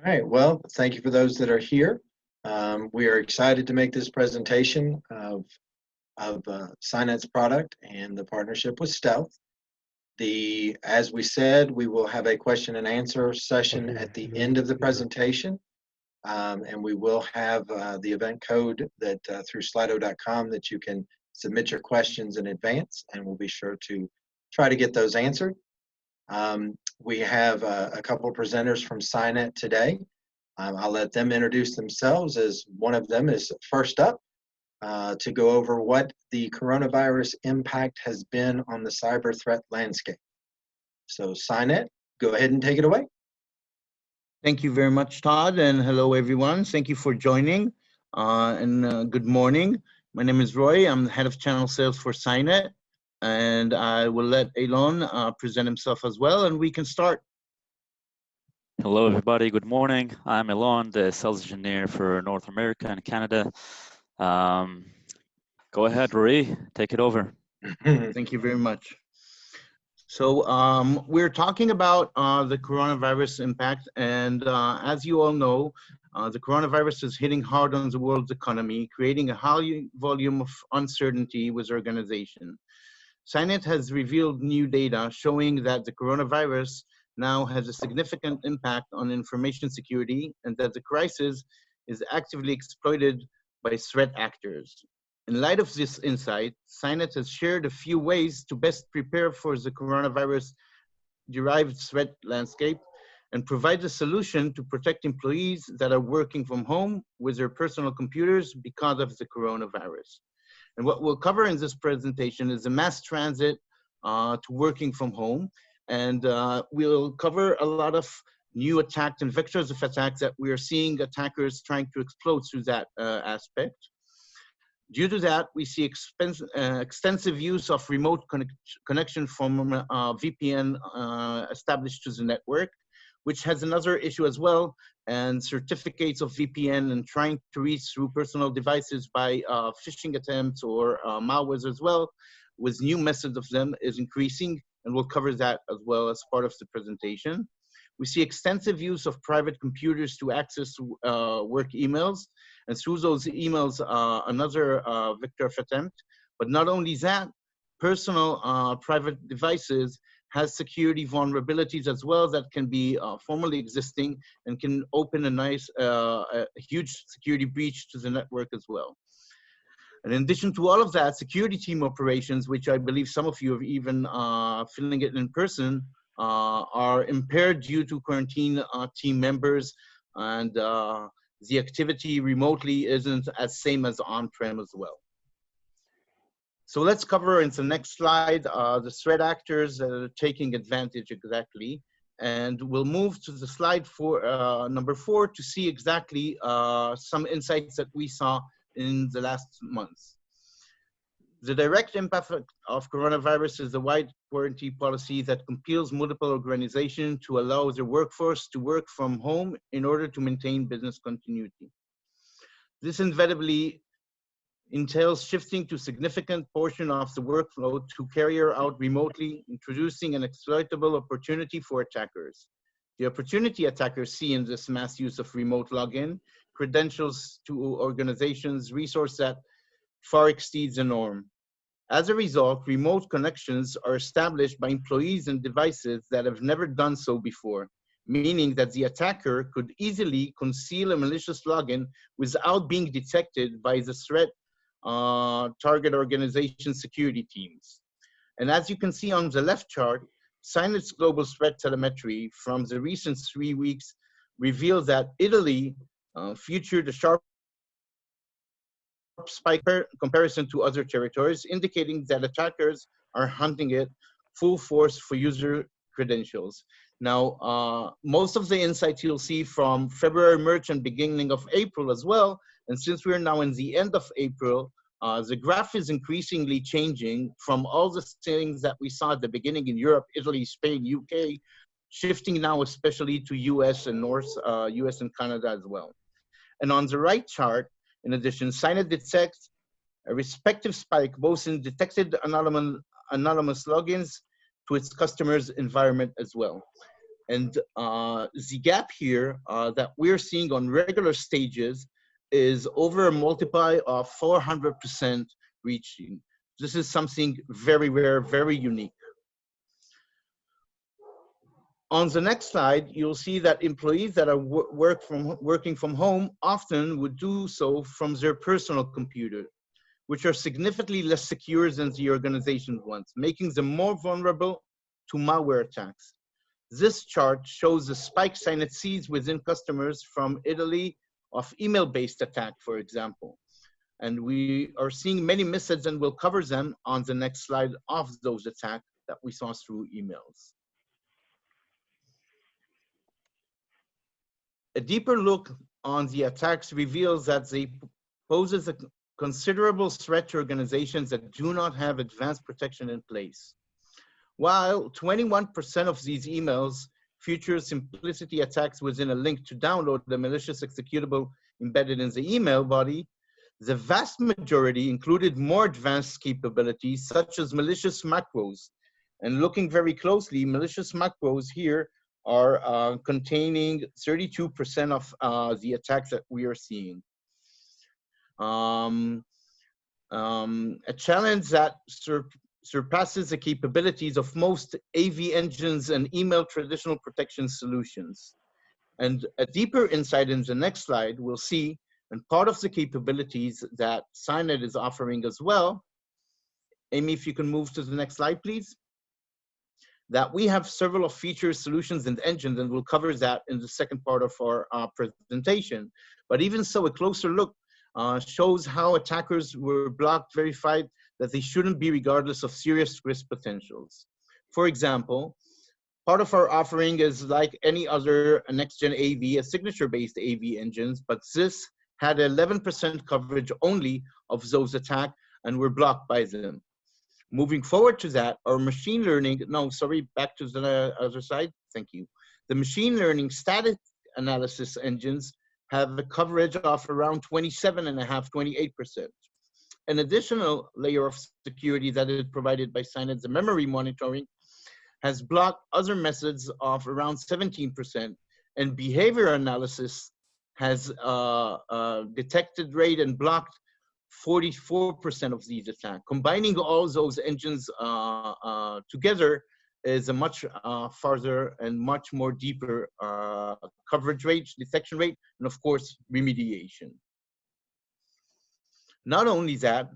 All right, well, thank you for those that are here. We are excited to make this presentation of Cynet's product and the partnership with Stealth. As we said, we will have a question and answer session at the end of the presentation, and we will have the event code that through slido.com that you can submit your questions in advance, and we'll be sure to try to get those answered. We have a couple of presenters from Cynet today. I'll let them introduce themselves, as one of them is first up to go over what the coronavirus impact has been on the cyber threat landscape. So Cynet, go ahead and take it away. Thank you very much, Todd, and hello everyone. Thank you for joining, and good morning. My name is Roy. I'm the head of channel sales for Cynet, and I will let Elon present himself as well, and we can start. Hello, everybody. Good morning. I'm Elon, the sales engineer for North America and Canada. Go ahead, Roy. Take it over. Thank you very much. So we're talking about the coronavirus impact, and as you all know, the coronavirus is hitting hard on the world's economy, creating a high volume of uncertainty with organization. Cynet has revealed new data showing that the coronavirus now has a significant impact on information security, and that the crisis is actively exploited by threat actors. In light of this insight, Cynet has shared a few ways to best prepare for the coronavirus-derived threat landscape and provide a solution to protect employees that are working from home with their personal computers because of the coronavirus. And what we'll cover in this presentation is the mass transit to working from home. And we'll cover a lot of new attacks and vectors of attacks that we are seeing attackers trying to exploit through that aspect. Due to that, we see extensive use of remote connection from VPN established to the network, which has another issue as well, and certificates of VPN and trying to reach through personal devices by phishing attempts or malwares as well, with new methods of them is increasing, and we'll cover that as well as part of the presentation. We see extensive use of private computers to access work emails, and through those emails, another vector of attempt. But not only that, personal private devices has security vulnerabilities as well that can be formally existing and can open a nice, a huge security breach to the network as well. And in addition to all of that, security team operations, which I believe some of you are even feeling it in person, are impaired due to quarantine team members, and the activity remotely isn't as same as on-prem as well. So let's cover in the next slide the threat actors that are taking advantage exactly. And we'll move to the slide number 4 to see exactly some insights that we saw in the last months. The direct impact of coronavirus is the wide quarantine policy that compels multiple organizations to allow their workforce to work from home in order to maintain business continuity. This inevitably entails shifting to significant portion of the workflow to carry out remotely, introducing an exploitable opportunity for attackers. The opportunity attackers see in this mass use of remote login credentials to organizations, resource that far exceeds the norm. As a result, remote connections are established by employees and devices that have never done so before, meaning that the attacker could easily conceal a malicious login without being detected by the threat target organization security teams. And as you can see on the left chart, Cynet's global threat telemetry from the recent 3 weeks reveals that Italy featured a sharp spike comparison to other territories, indicating that attackers are hunting it full force for user credentials. Now, most of the insights you'll see from February, March, and beginning of April as well. And since we're now in the end of April, the graph is increasingly changing from all the things that we saw at the beginning in Europe, Italy, Spain, UK, shifting now especially to US and US and Canada as well. And on the right chart, in addition, Cynet detects a respective spike both in detected anonymous logins to its customers' environment as well. And the gap here that we're seeing on regular stages is over a multiply of 400% reaching. This is something very rare, very unique. On the next slide, you'll see that employees that are working from home often would do so from their personal computer, which are significantly less secure than the organization's ones, making them more vulnerable to malware attacks. This chart shows the spike Cynet sees within customers from Italy of email-based attack, for example. And we are seeing many methods, and we'll cover them on the next slide of those attacks that we saw through emails. A deeper look on the attacks reveals that they poses a considerable threat to organizations that do not have advanced protection in place. While 21% of these emails feature simplicity attacks within a link to download the malicious executable embedded in the email body, the vast majority included more advanced capabilities such as malicious macros. And looking very closely, malicious macros here are containing 32% of the attacks that we are seeing. A challenge that surpasses the capabilities of most AV engines and email traditional protection solutions. And a deeper insight in the next slide, we'll see, and part of the capabilities that Cynet is offering as well. Amy, if you can move to the next slide, please. That we have several of features, solutions, and engines, and we'll cover that in the second part of our presentation. But even so, a closer look shows how attackers were blocked, verified that they shouldn't be regardless of serious risk potentials. For example, part of our offering is like any other next-gen AV, a signature-based AV engines, but this had 11% coverage only of those attacks and were blocked by them. Moving forward to that, our machine learning, no, sorry, back to the other side, thank you. The machine learning static analysis engines have a coverage of around 27.5%, 28%. An additional layer of security that is provided by Cynet, the memory monitoring, has blocked other methods of around 17%, and behavior analysis has detected rate and blocked 44% of these attacks. Combining all those engines together is a much farther and much more deeper coverage rate, detection rate, and of course, remediation. Not only that,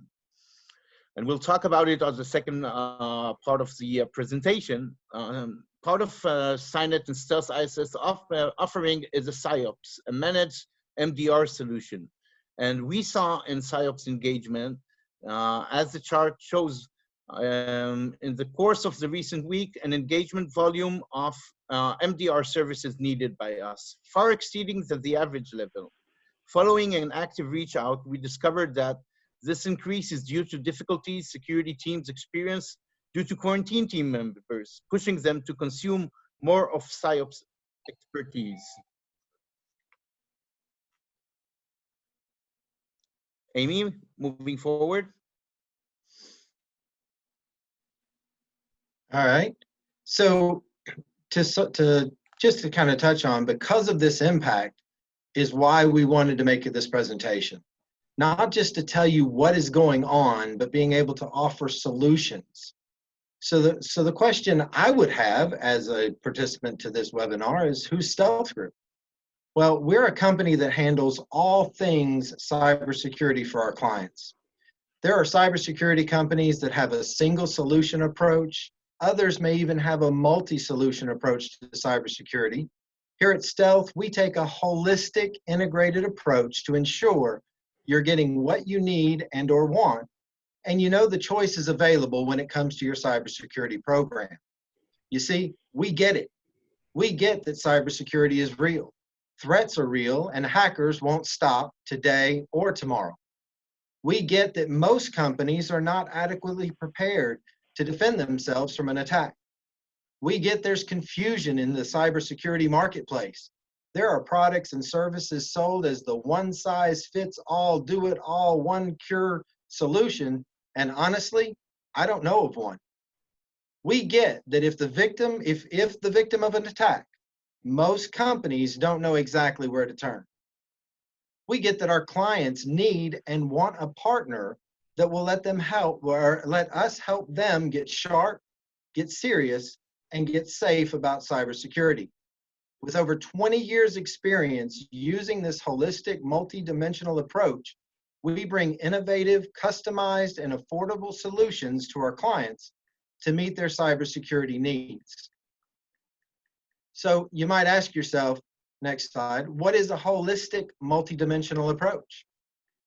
and we'll talk about it on the second part of the presentation, part of Cynet and Stealth-ISS offering is a SIOPS, a managed MDR solution. And we saw in SIOPS engagement, as the chart shows, in the course of the recent week, an engagement volume of MDR services needed by us, far exceeding the average level. Following an active reach out, we discovered that this increase is due to difficulties security teams experience due to quarantine team members, pushing them to consume more of SIOPS expertise. Amy, moving forward. All right. So just to kind of touch on, because of this impact is why we wanted to make this presentation. Not just to tell you what is going on, but being able to offer solutions. So the question I would have as a participant to this webinar is, who's Stealth Group? Well, we're a company that handles all things cybersecurity for our clients. There are cybersecurity companies that have a single solution approach. Others may even have a multi-solution approach to cybersecurity. Here at Stealth, we take a holistic, integrated approach to ensure you're getting what you need and or want, and you know the choice is available when it comes to your cybersecurity program. You see, we get it. We get that cybersecurity is real. Threats are real, and hackers won't stop today or tomorrow. We get that most companies are not adequately prepared to defend themselves from an attack. We get there's confusion in the cybersecurity marketplace. There are products and services sold as the one-size-fits-all, do-it-all, one-cure solution, and honestly, I don't know of one. We get that if the victim of an attack most companies don't know exactly where to turn. We get that our clients need and want a partner that will let them help, or let us help them get sharp, get serious, and get safe about cybersecurity. With over 20 years experience using this holistic multi-dimensional approach, we bring innovative, customized, and affordable solutions to our clients to meet their cybersecurity needs. So you might ask yourself, next slide, what is a holistic multi-dimensional approach?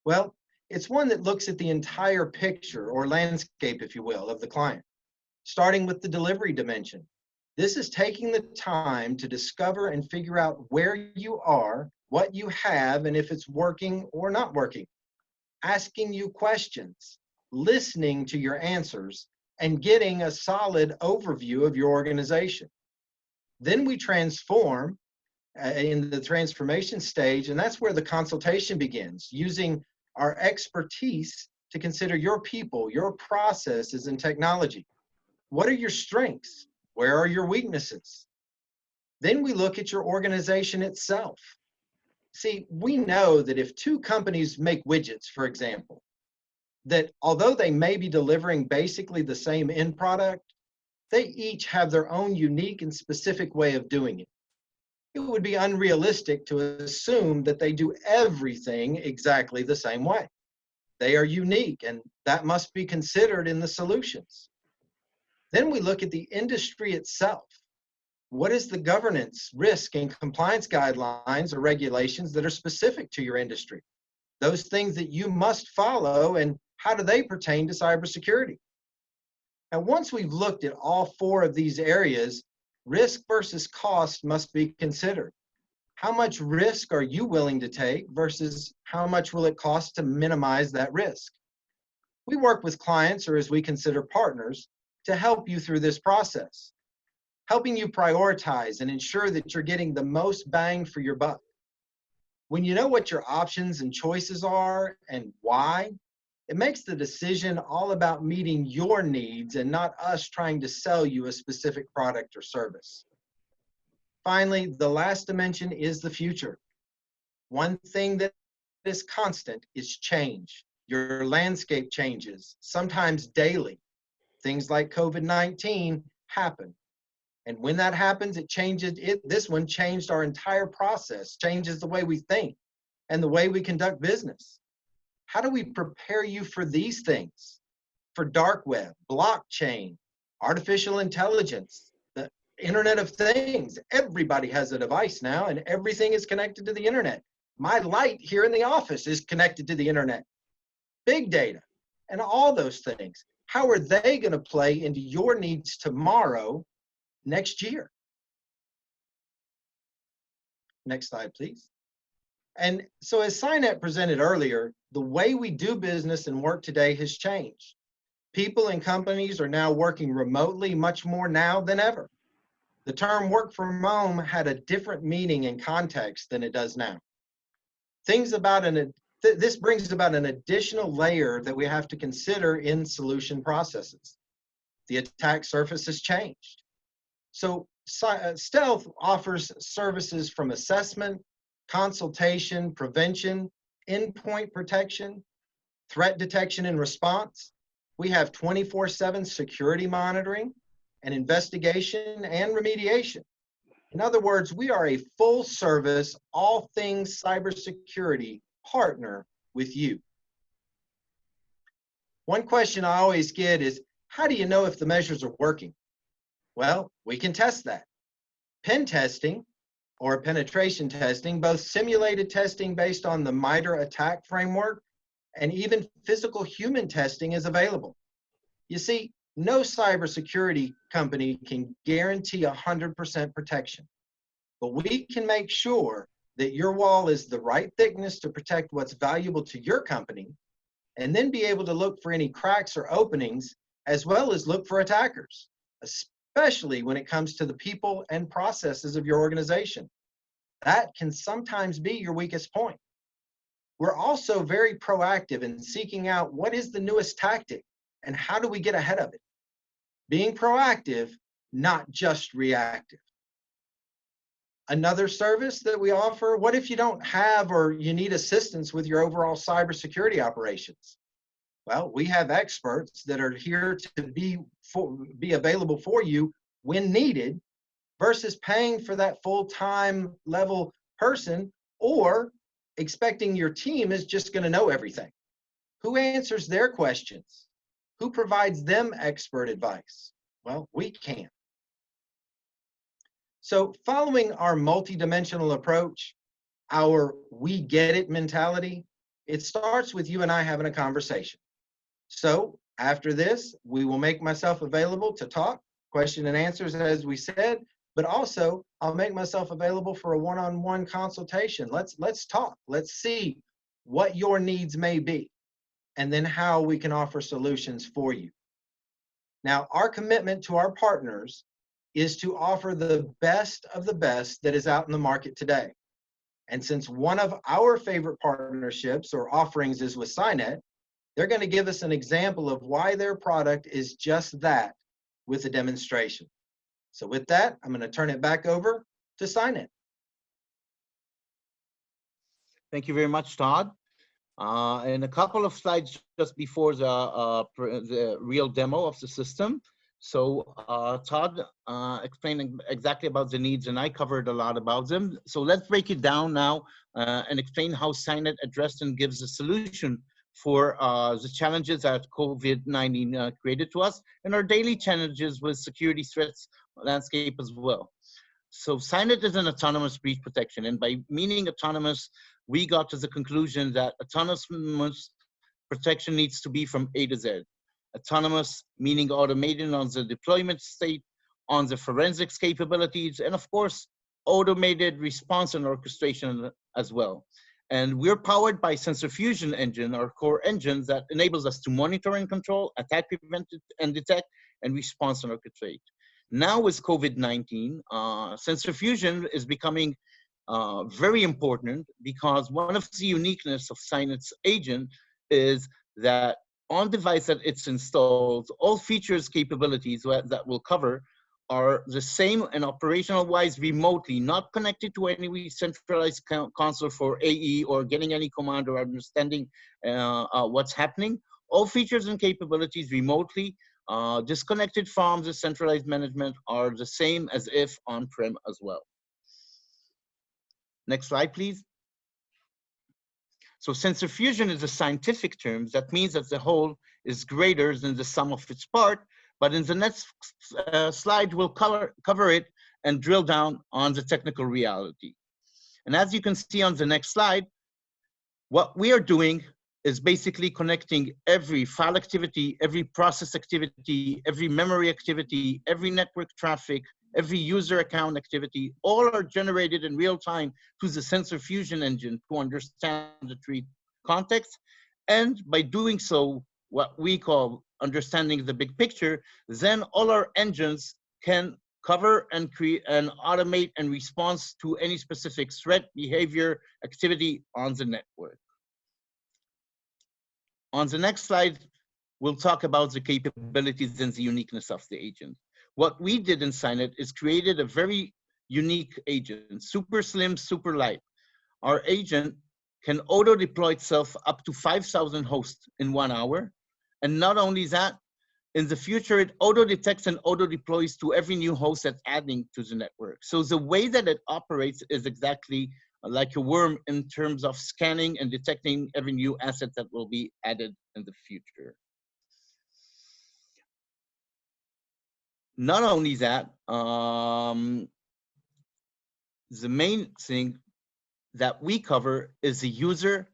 Well, it's one that looks at the entire picture or landscape, if you will, of the client, starting with the delivery dimension. This is taking the time to discover and figure out where you are, what you have, and if it's working or not working. Asking you questions, listening to your answers, and getting a solid overview of your organization. Then we transform in the transformation stage, and that's where the consultation begins, using our expertise to consider your people, your processes, and technology. What are your strengths? Where are your weaknesses? Then we look at your organization itself. See, we know that if two companies make widgets, for example, that although they may be delivering basically the same end product, they each have their own unique and specific way of doing it. It would be unrealistic to assume that they do everything exactly the same way. They are unique, and that must be considered in the solutions. Then we look at the industry itself. What is the governance, risk, and compliance guidelines or regulations that are specific to your industry? Those things that you must follow, and how do they pertain to cybersecurity? And once we've looked at all four of these areas, risk versus cost must be considered. How much risk are you willing to take versus how much will it cost to minimize that risk? We work with clients, or as we consider partners, to help you through this process, helping you prioritize and ensure that you're getting the most bang for your buck. When you know what your options and choices are and why, it makes the decision all about meeting your needs and not us trying to sell you a specific product or service. Finally, the last dimension is the future. One thing that is constant is change. Your landscape changes, sometimes daily. Things like COVID-19 happen. And when that happens, it changes it. This one changed our entire process, changes the way we think and the way we conduct business. How do we prepare you for these things? For dark web, blockchain, artificial intelligence, the Internet of Things. Everybody has a device now, and everything is connected to the internet. My light here in the office is connected to the internet. Big data, and all those things. How are they going to play into your needs tomorrow, next year? Next slide, please. And so as Cynet presented earlier, the way we do business and work today has changed. People and companies are now working remotely much more now than ever. The term work from home had a different meaning and context than it does now. This brings about an additional layer that we have to consider in solution processes. The attack surface has changed. So Stealth offers services from assessment, consultation, prevention, endpoint protection, threat detection and response. We have 24/7 security monitoring and investigation and remediation. In other words, we are a full service, all things cybersecurity partner with you. One question I always get is, how do you know if the measures are working? Well, we can test that. Pen testing or penetration testing, both simulated testing based on the MITRE attack framework and even physical human testing is available. You see, no cybersecurity company can guarantee 100% protection, but we can make sure that your wall is the right thickness to protect what's valuable to your company, and then be able to look for any cracks or openings, as well as look for attackers, especially when it comes to the people and processes of your organization. That can sometimes be your weakest point. We're also very proactive in seeking out what is the newest tactic and how do we get ahead of it. Being proactive, not just reactive. Another service that we offer, what if you don't have or you need assistance with your overall cybersecurity operations? Well, we have experts that are here to be available for you when needed versus paying for that full-time level person or expecting your team is just going to know everything. Who answers their questions? Who provides them expert advice? Well, we can. So following our multidimensional approach, our we get it mentality, it starts with you and I having a conversation. So after this, we will make myself available to talk, question and answers as we said, but also I'll make myself available for a one-on-one consultation. Let's talk. Let's see what your needs may be and then how we can offer solutions for you. Now, our commitment to our partners is to offer the best of the best that is out in the market today. And since one of our favorite partnerships or offerings is with Cynet, they're going to give us an example of why their product is just that with a demonstration. So with that, I'm going to turn it back over to Cynet. Thank you very much, Todd. And a couple of slides just before the real demo of the system. So Todd explained exactly about the needs, and I covered a lot about them. So let's break it down now and explain how Cynet addressed and gives a solution for the challenges that COVID-19 created to us and our daily challenges with security threats landscape as well. So Cynet is an autonomous breach protection, and by meaning autonomous, we got to the conclusion that autonomous protection needs to be from A to Z. Autonomous meaning automated on the deployment state, on the forensics capabilities, and of course, automated response and orchestration as well. And we're powered by sensor fusion engine, our core engine that enables us to monitor and control, attack, prevent, and detect, and response and orchestrate. Now with COVID-19, sensor fusion is becoming very important because one of the uniqueness of Cynet's agent is that on device that it's installed, all features, capabilities that we'll cover are the same and operational wise remotely, not connected to any centralized console for AE or getting any command or understanding what's happening. All features and capabilities remotely disconnected from the centralized management are the same as if on-prem as well. Next slide, please. So sensor fusion is a scientific term that means that the whole is greater than the sum of its part, but in the next slide, we'll cover it and drill down on the technical reality. And as you can see on the next slide, what we are doing is basically connecting every file activity, every process activity, every memory activity, every network traffic, every user account activity, all are generated in real time to the sensor fusion engine to understand the tree context. And by doing so, what we call understanding the big picture, then all our engines can cover and create and automate and respond to any specific threat, behavior, activity on the network. On the next slide, we'll talk about the capabilities and the uniqueness of the agent. What we did in Cynet is created a very unique agent, super slim, super light. Our agent can auto-deploy itself up to 5,000 hosts in 1 hour. And not only that, in the future, it auto-detects and auto-deploys to every new host that's adding to the network. So the way that it operates is exactly like a worm in terms of scanning and detecting every new asset that will be added in the future. Not only that, the main thing that we cover is the user,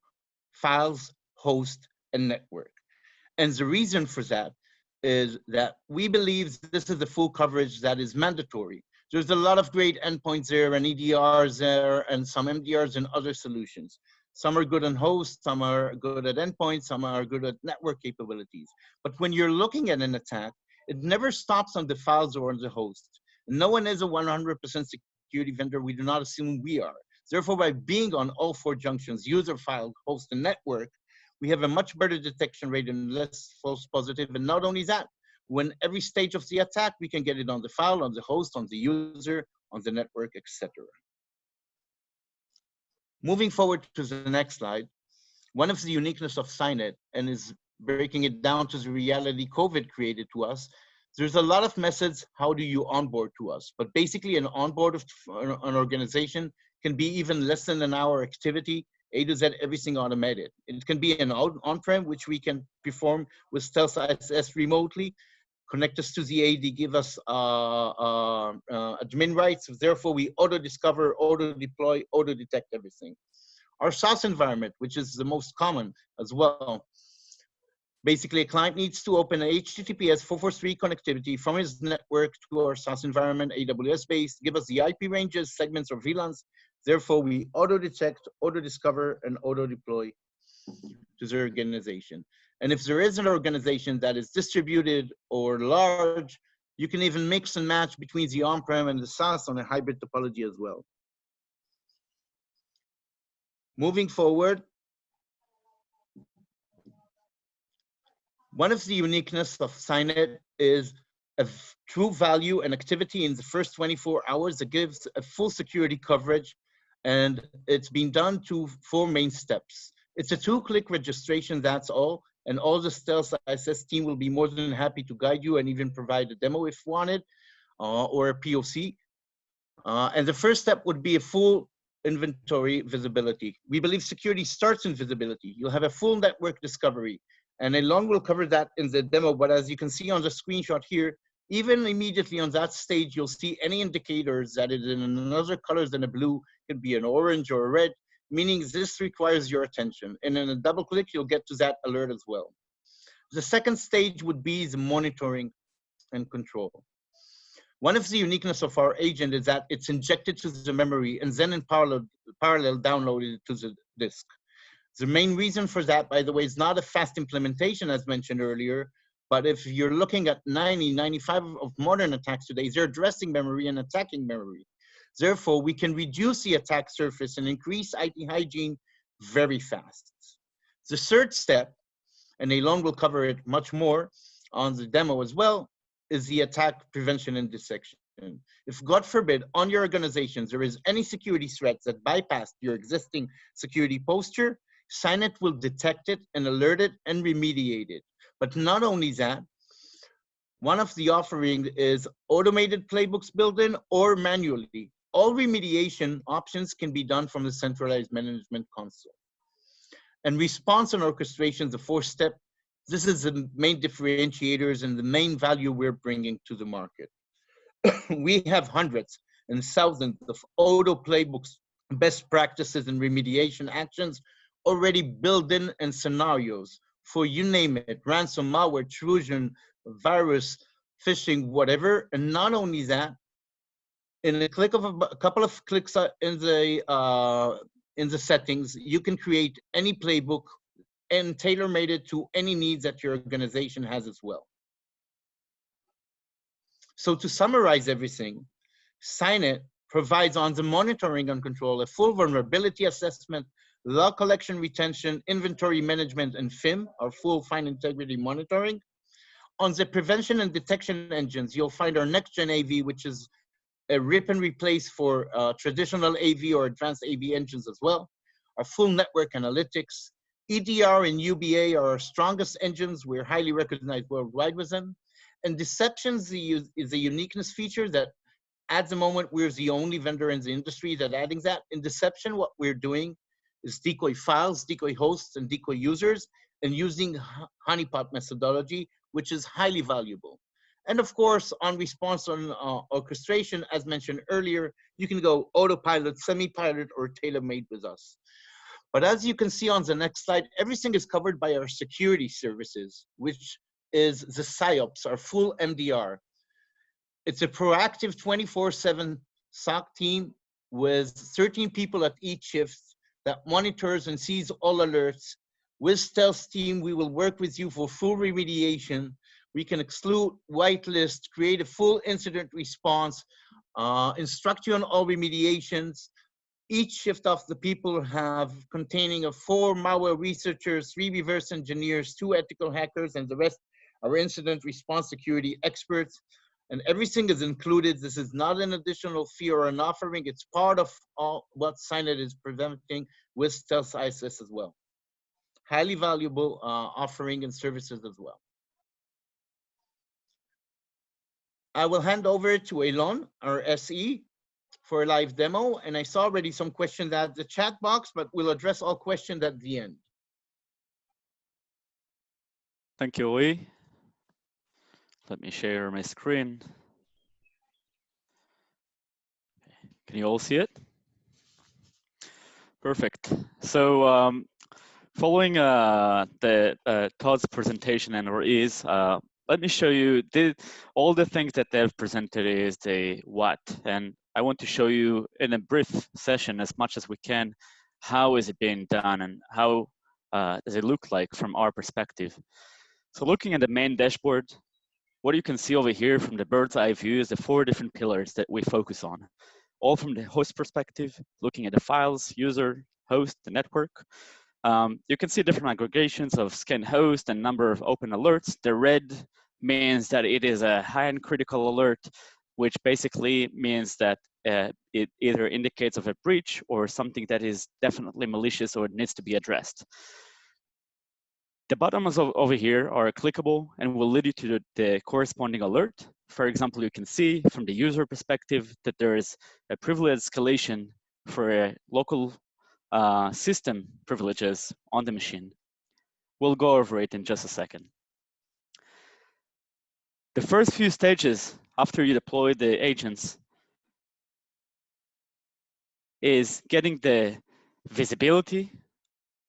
files, host, and network. And the reason for that is that we believe this is the full coverage that is mandatory. There's a lot of great endpoints there and EDRs there and some MDRs and other solutions. Some are good on hosts, some are good at endpoints, some are good at network capabilities. But when you're looking at an attack, it never stops on the files or on the host. No one is a 100% security vendor. We do not assume we are. Therefore, by being on all 4 junctions, user, file, host, and network, we have a much better detection rate and less false positive. And not only that, when every stage of the attack, we can get it on the file, on the host, on the user, on the network, etc. Moving forward to the next slide, one of the uniqueness of Cynet, and is breaking it down to the reality COVID created to us, there's a lot of methods, how do you onboard to us? But basically an onboard of an organization can be even less than an hour activity, A to Z, everything automated. It can be an on-prem, which we can perform with Stealth-ISS remotely, connect us to the AD, give us admin rights. Therefore, we auto-discover, auto-deploy, auto-detect everything. Our SaaS environment, which is the most common as well. Basically, a client needs to open a HTTPS 443 connectivity from his network to our SaaS environment, AWS-based, give us the IP ranges, segments, or VLANs. Therefore, we auto-detect, auto-discover, and auto-deploy to the organization. And if there is an organization that is distributed or large, you can even mix and match between the on-prem and the SaaS on a hybrid topology as well. Moving forward, one of the uniqueness of Cynet is a true value and activity in the first 24 hours that gives a full security coverage, and it's been done to 4 main steps. It's a 2-click registration, that's all, and all the Stealth-ISS team will be more than happy to guide you and even provide a demo if wanted, or a POC. And the first step would be a full inventory visibility. We believe security starts in visibility. You'll have a full network discovery, and Elon will cover that in the demo, but as you can see on the screenshot here, even immediately on that stage, you'll see any indicators that is in another color than a blue. It could be an orange or a red, meaning this requires your attention. And in a double click, you'll get to that alert as well. The second stage would be the monitoring and control. One of the uniqueness of our agent is that it's injected to the memory and then in parallel downloaded to the disk. The main reason for that, by the way, is not a fast implementation as mentioned earlier, but if you're looking at 95 of modern attacks today, they're addressing memory and attacking memory. Therefore, we can reduce the attack surface and increase IT hygiene very fast. The third step, and Elon will cover it much more on the demo as well, is the attack prevention and detection. If God forbid on your organizations there is any security threats that bypass your existing security posture, Cynet will detect it and alert it and remediate it. But not only that, one of the offerings is automated playbooks built in or manually. All remediation options can be done from the centralized management console. And response and orchestration, the 4th step, this is the main differentiators and the main value we're bringing to the market. We have hundreds and thousands of auto playbooks, best practices and remediation actions already built in and scenarios for you name it, ransom, malware, intrusion, virus, phishing, whatever. And not only that, in a click of a couple of clicks in the settings, you can create any playbook and tailor-made it to any needs that your organization has as well. So to summarize everything, Cynet provides on the monitoring and control a full vulnerability assessment, log collection, retention, inventory management, and FIM, our full fine integrity monitoring. On the prevention and detection engines, you'll find our next-gen AV, which is a rip and replace for traditional AV or advanced AV engines as well. Our full network analytics, EDR and UBA are our strongest engines. We're highly recognized worldwide with them. And deceptions is a uniqueness feature that at the moment, we're the only vendor in the industry that adding that. In deception, what we're doing is decoy files, decoy hosts, and decoy users, and using honeypot methodology, which is highly valuable. And of course, on response on orchestration, as mentioned earlier, you can go autopilot, semi-pilot, or tailor-made with us. But as you can see on the next slide, everything is covered by our security services, which is the PsyOps, our full MDR. It's a proactive 24/7 SOC team with 13 people at each shift that monitors and sees all alerts. With Stealth team, we will work with you for full remediation. We can exclude, whitelist, create a full incident response, instruct you on all remediations. Each shift of the people have containing of 4 malware researchers, 3 reverse engineers, 2 ethical hackers, and the rest are incident response security experts. And everything is included. This is not an additional fee or an offering. It's part of all what Cynet is presenting with Stealth-ISS as well. Highly valuable offering and services as well. I will hand over to Elon, our SE, for a live demo. And I saw already some questions at the chat box, but we'll address all questions at the end. Thank you, Lee. Let me share my screen. Can you all see it? Perfect. So following Todd's presentation and Ruiz, let me show you all the things that they've presented is the what. And I want to show you in a brief session as much as we can, how is it being done and how does it look like from our perspective. So looking at the main dashboard, what you can see over here from the bird's eye view is the 4 different pillars that we focus on. All from the host perspective, looking at the files, user, host, the network. You can see different aggregations of scan host and number of open alerts. The red means that it is a high and critical alert, which basically means that it either indicates of a breach or something that is definitely malicious or needs to be addressed. The buttons over here are clickable and will lead you to the corresponding alert. For example, you can see from the user perspective that there is a privilege escalation for a local system privileges on the machine. We'll go over it in just a second. The first few stages after you deploy the agents is getting the visibility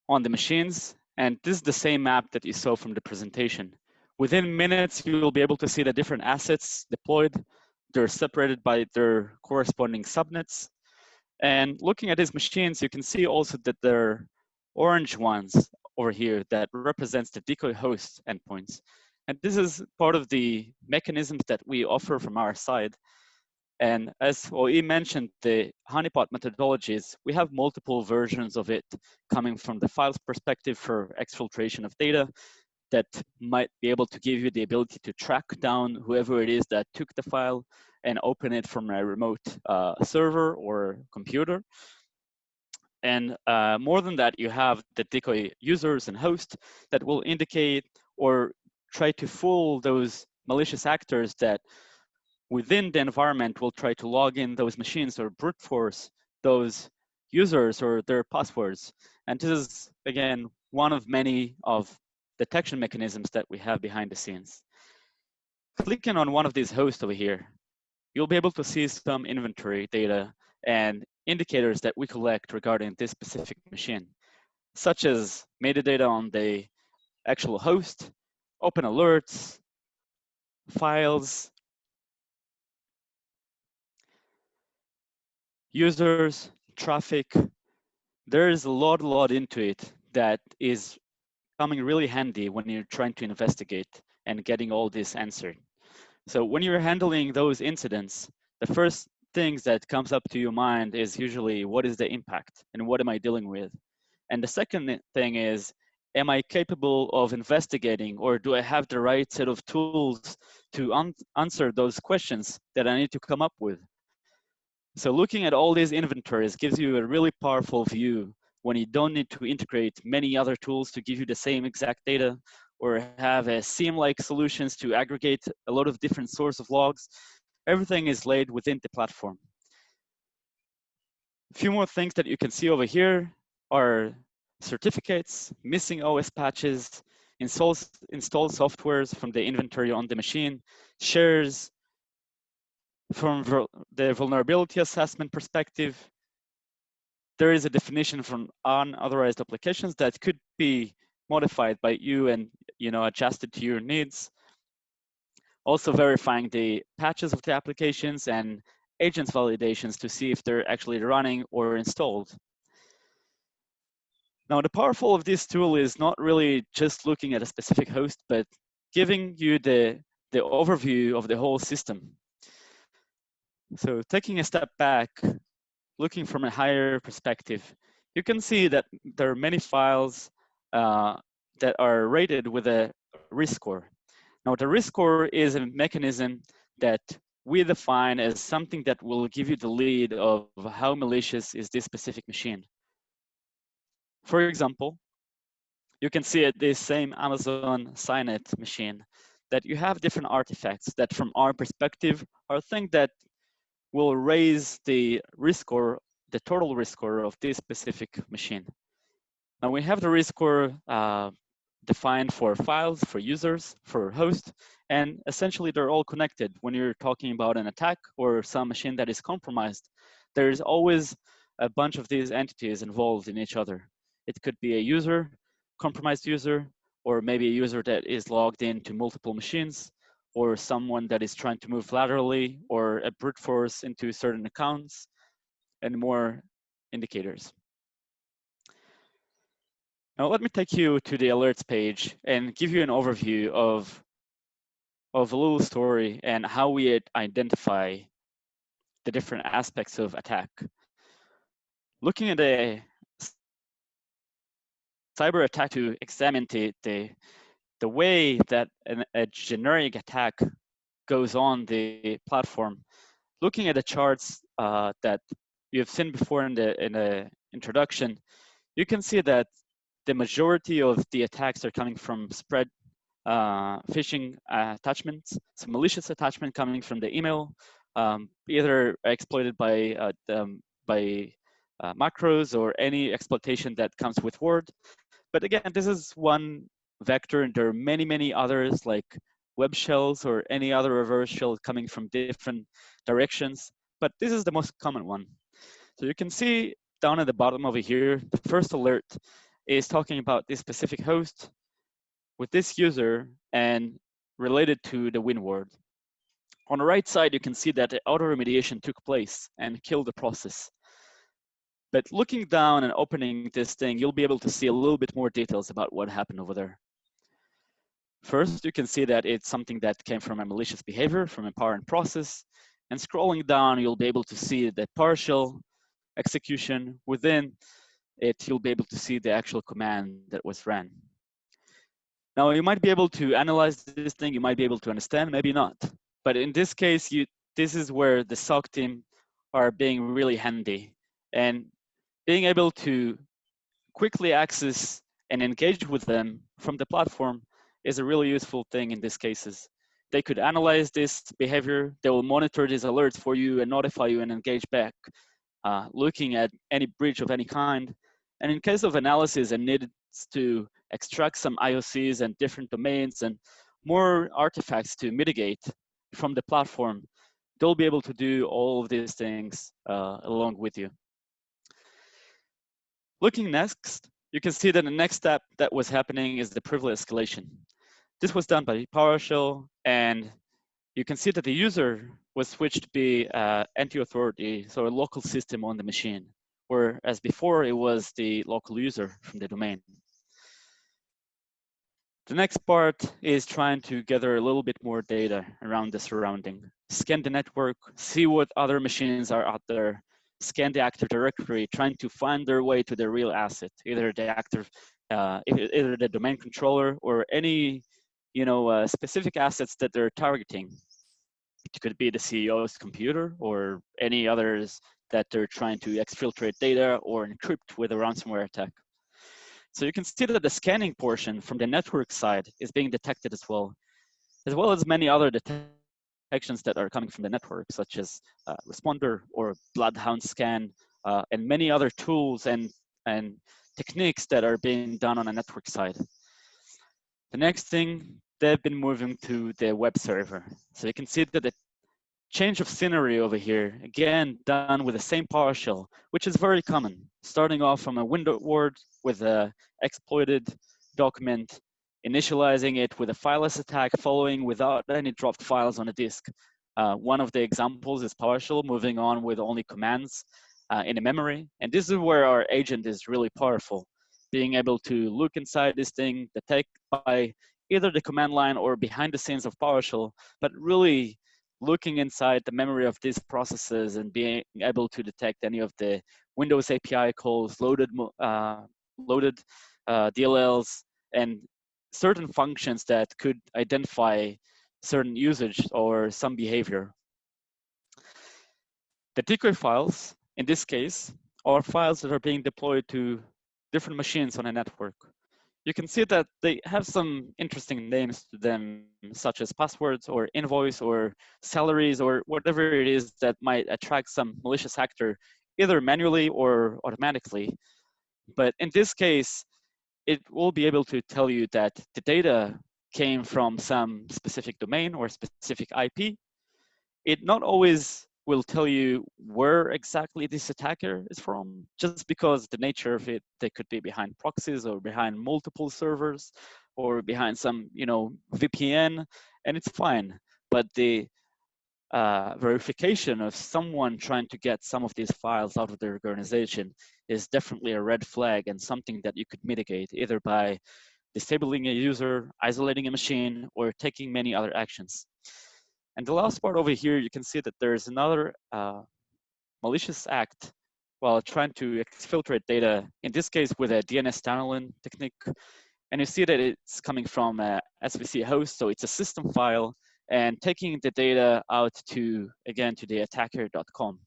on the machines. And this is the same map that you saw from the presentation. Within minutes, you will be able to see the different assets deployed. They're separated by their corresponding subnets. And looking at these machines, you can see also that there are orange ones over here that represents the decoy host endpoints. And this is part of the mechanisms that we offer from our side. And as OE mentioned, the honeypot methodologies, we have multiple versions of it coming from the files perspective for exfiltration of data that might be able to give you the ability to track down whoever it is that took the file and open it from a remote server or computer. And more than that, you have the decoy users and hosts that will indicate or try to fool those malicious actors that within the environment will try to log in those machines or brute force those users or their passwords. And this is, again, one of many of detection mechanisms that we have behind the scenes. Clicking on one of these hosts over here, you'll be able to see some inventory data and indicators that we collect regarding this specific machine, such as metadata on the actual host, open alerts, files, users, traffic. There's a lot into it that is coming really handy when you're trying to investigate and getting all this answered. So when you're handling those incidents, the first things that comes up to your mind is usually what is the impact and what am I dealing with? And the second thing is, am I capable of investigating or do I have the right set of tools to answer those questions that I need to come up with? So looking at all these inventories gives you a really powerful view when you don't need to integrate many other tools to give you the same exact data or have a SIEM-like solutions to aggregate a lot of different source of logs. Everything is laid within the platform. A few more things that you can see over here are certificates, missing OS patches, installed softwares from the inventory on the machine, shares, from the vulnerability assessment perspective, there is a definition from unauthorized applications that could be modified by you and adjusted to your needs. Also verifying the patches of the applications and agents validations to see if they're actually running or installed. Now, the powerful of this tool is not really just looking at a specific host, but giving you the overview of the whole system. So taking a step back, looking from a higher perspective, you can see that there are many files that are rated with a risk score. Now, the risk score is a mechanism that we define as something that will give you the lead of how malicious is this specific machine. For example, you can see at this same Amazon Cynet machine that you have different artifacts that from our perspective are things that will raise the risk score, the total risk score of this specific machine. Now we have the risk score defined for files, for users, for host, and essentially they're all connected. When you're talking about an attack or some machine that is compromised, there's always a bunch of these entities involved in each other. It could be a user, compromised user, or maybe a user that is logged into multiple machines, or someone that is trying to move laterally, or a brute force into certain accounts, and more indicators. Now let me take you to the alerts page and give you an overview of a little story and how we identify the different aspects of attack. Looking at a cyber attack to examine the way that a generic attack goes on the platform, looking at the charts that you've seen before in the introduction, you can see that the majority of the attacks are coming from spread phishing attachments, some malicious attachment coming from the email, either exploited by macros or any exploitation that comes with Word. But again, this is one vector, and there are many, many others like web shells or any other reverse shell coming from different directions. But this is the most common one. So you can see down at the bottom over here, the first alert is talking about this specific host with this user and related to the win word. On the right side, you can see that the auto remediation took place and killed the process. But looking down and opening this thing, you'll be able to see a little bit more details about what happened over there. First, you can see that it's something that came from a malicious behavior, from a parent process. And scrolling down, you'll be able to see the partial execution. Within it, you'll be able to see the actual command that was ran. Now, you might be able to analyze this thing, you might be able to understand, maybe not. But in this case, this is where the SOC team are being really handy. And being able to quickly access and engage with them from the platform is a really useful thing in these cases. They could analyze this behavior, they will monitor these alerts for you and notify you and engage back, looking at any breach of any kind. And in case of analysis and needed to extract some IOCs and different domains and more artifacts to mitigate from the platform, they'll be able to do all of these things along with you. Looking next, you can see that the next step that was happening is the privilege escalation. This was done by PowerShell, and you can see that the user was switched to be anti-authority, so a local system on the machine, whereas before it was the local user from the domain. The next part is trying to gather a little bit more data around the surrounding. Scan the network, see what other machines are out there, scan the Active Directory, trying to find their way to the real asset, either the active, either the domain controller or any, specific assets that they're targeting. It could be the CEO's computer or any others that they're trying to exfiltrate data or encrypt with a ransomware attack. So you can see that the scanning portion from the network side is being detected as well as many other detections that are coming from the network, such as responder or bloodhound scan, and many other tools and techniques that are being done on a network side. The next thing, they've been moving to the web server. So you can see that the change of scenery over here, again, done with the same PowerShell, which is very common, starting off from a window word with a exploited document, initializing it with a fileless attack, following without any dropped files on a disk. One of the examples is PowerShell moving on with only commands in a memory. And this is where our agent is really powerful, being able to look inside this thing, detect by either the command line or behind the scenes of PowerShell, but really looking inside the memory of these processes and being able to detect any of the Windows API calls, loaded DLLs, and certain functions that could identify certain usage or some behavior. The decoy files, in this case, are files that are being deployed to different machines on a network. You can see that they have some interesting names to them, such as passwords or invoice or salaries or whatever it is that might attract some malicious actor, either manually or automatically. But in this case, it will be able to tell you that the data came from some specific domain or specific IP. It not always will tell you where exactly this attacker is from, just because the nature of it, they could be behind proxies or behind multiple servers or behind some, VPN, and it's fine. But the verification of someone trying to get some of these files out of their organization is definitely a red flag and something that you could mitigate either by disabling a user, isolating a machine, or taking many other actions. And the last part over here, you can see that there's another malicious act while trying to exfiltrate data, in this case with a DNS tunneling technique. And you see that it's coming from a SVC host, so it's a system file, and taking the data out to, again, to the attacker.com.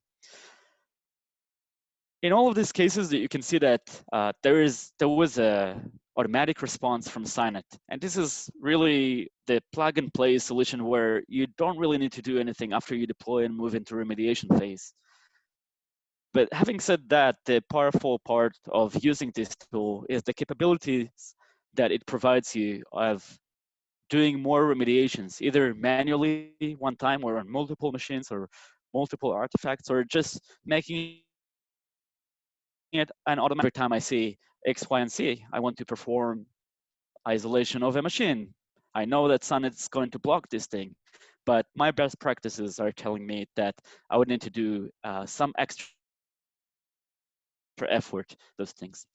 In all of these cases, you can see that there was a automatic response from Cynet. And this is really the plug and play solution where you don't really need to do anything after you deploy and move into remediation phase. But having said that, the powerful part of using this tool is the capabilities that it provides you of doing more remediations, either manually one time or on multiple machines or multiple artifacts, or just making it an automatic. Every time I see X, Y, and Z, I want to perform isolation of a machine. I know that Sonet's going to block this thing, but my best practices are telling me that I would need to do some extra effort, those things.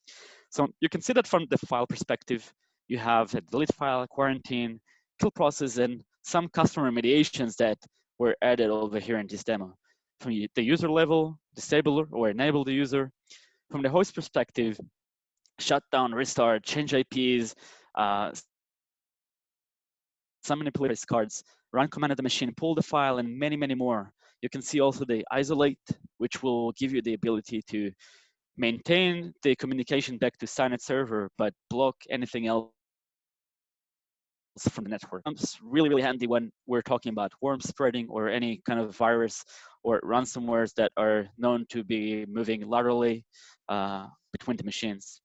So you can see that from the file perspective, you have a delete file, quarantine, kill process, and some custom remediations that were added over here in this demo. From the user level, disable or enable the user. From the host perspective, shut down, restart, change IPs, some manipulate cards, run command at the machine, pull the file, and many, many more. You can see also the isolate, which will give you the ability to maintain the communication back to Cynet server, but block anything else from the network. It's really, really handy when we're talking about worm spreading or any kind of virus or ransomwares that are known to be moving laterally between the machines.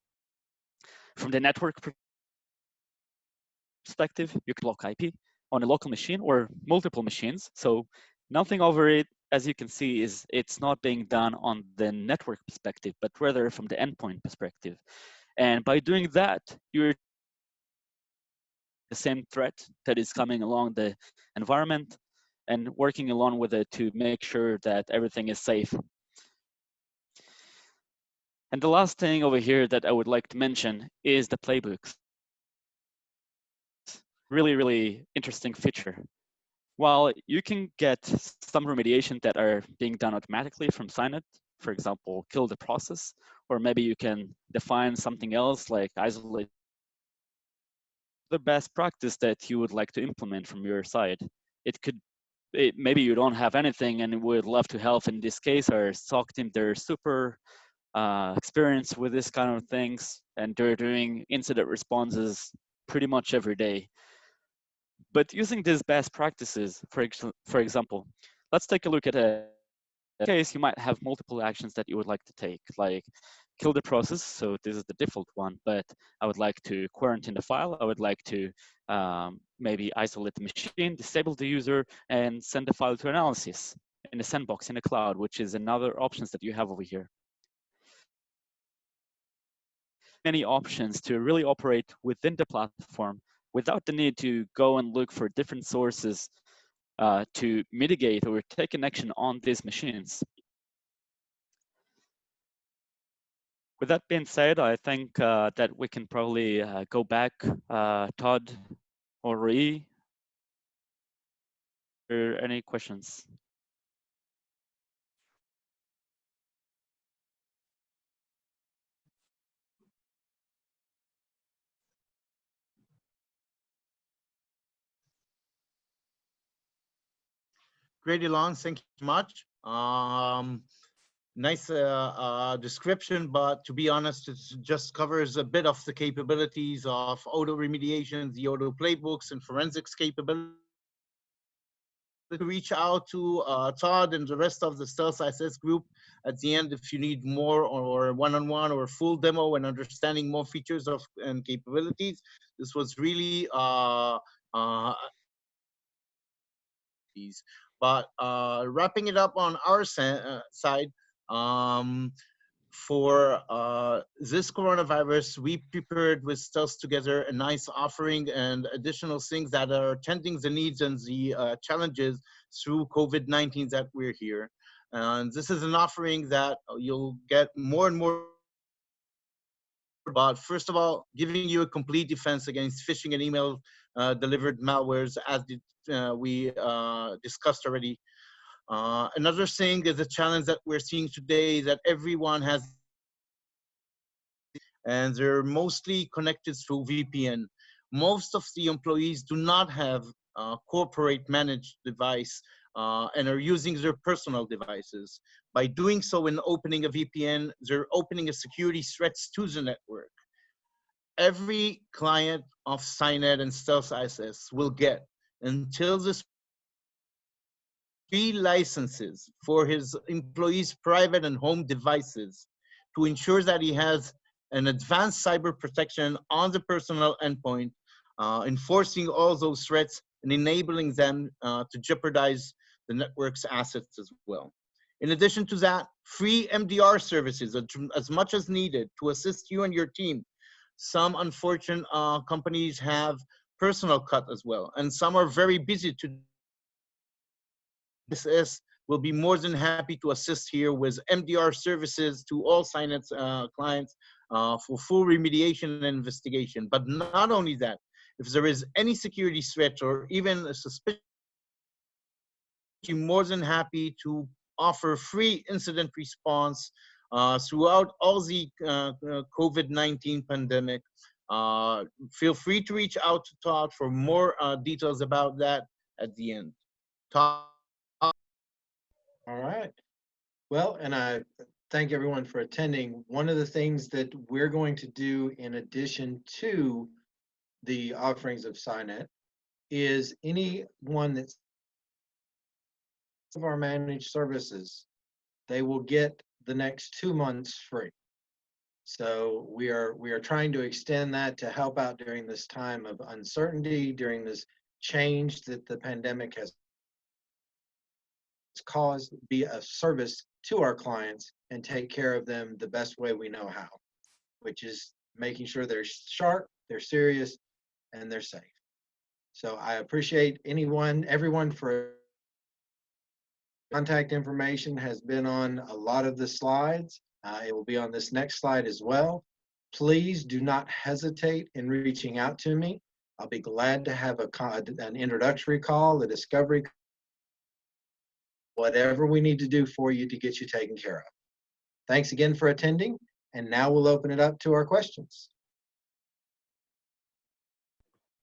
From the network perspective, you can block IP on a local machine or multiple machines. So nothing over it, as you can see, is it's not being done on the network perspective, but rather from the endpoint perspective. And by doing that, you're the same threat that is coming along the environment and working along with it to make sure that everything is safe. And the last thing over here that I would like to mention is the playbooks. Really, really interesting feature. While you can get some remediation that are being done automatically from Cynet, for example, kill the process, or maybe you can define something else like isolate the best practice that you would like to implement from your side. Maybe you don't have anything and would love to help. In this case, our SOC team, they're super experienced with this kind of things, and they're doing incident responses pretty much every day. But using these best practices, for example, let's take a look at a case. You might have multiple actions that you would like to take, like kill the process. So this is the default one, but I would like to quarantine the file. I would like to maybe isolate the machine, disable the user, and send the file to analysis in the sandbox in the cloud, which is another options that you have over here. Many options to really operate within the platform without the need to go and look for different sources to mitigate or take an action on these machines. With that being said, I think that we can probably go back, Todd or Rui. Are there any questions? Great, Elon. Thank you so much. Nice description, but to be honest, it just covers a bit of the capabilities of auto remediation, the auto playbooks, and forensics capabilities. To reach out to Todd and the rest of the Stealth-ISS group at the end if you need more or one-on-one or full demo and understanding more features of and capabilities. This was really but wrapping it up on our side, for this coronavirus, we prepared with Stealth together a nice offering and additional things that are attending the needs and the challenges through COVID-19 that we're here. And this is an offering that you'll get more and more. But first of all, giving you a complete defense against phishing and email delivered malwares, as we discussed already. Another thing is a challenge that we're seeing today that everyone has, and they're mostly connected through VPN. Most of the employees do not have a corporate managed device and are using their personal devices. By doing so and opening a VPN, they're opening a security threats to the network. Every client of Cynet and Stealth-ISS will get, until this, 3 licenses for his employees' private and home devices to ensure that he has an advanced cyber protection on the personal endpoint, enforcing all those threats and enabling them to jeopardize the network's assets as well. In addition to that, free MDR services as much as needed to assist you and your team. Some unfortunate companies have personal cut as well, and some are very busy to. SS will be more than happy to assist here with MDR services to all Cynet clients for full remediation and investigation. But not only that, if there is any security threat or even a suspicion, we're more than happy to offer free incident response throughout all the COVID-19 pandemic. Feel free to reach out to Todd for more details about that at the end. Todd. All right. Well, and I thank everyone for attending. One of the things that we're going to do in addition to the offerings of Cynet is anyone that's of our managed services, they will get the next 2 months free. So we are trying to extend that to help out during this time of uncertainty, during this change that the pandemic has caused, be a service to our clients and take care of them the best way we know how, which is making sure they're sharp, they're serious, and they're safe. So I appreciate everyone for contact information has been on a lot of the slides. It will be on this next slide as well. Please do not hesitate in reaching out to me. I'll be glad to have an introductory call, a discovery, whatever we need to do for you to get you taken care of. Thanks again for attending, and now we'll open it up to our questions.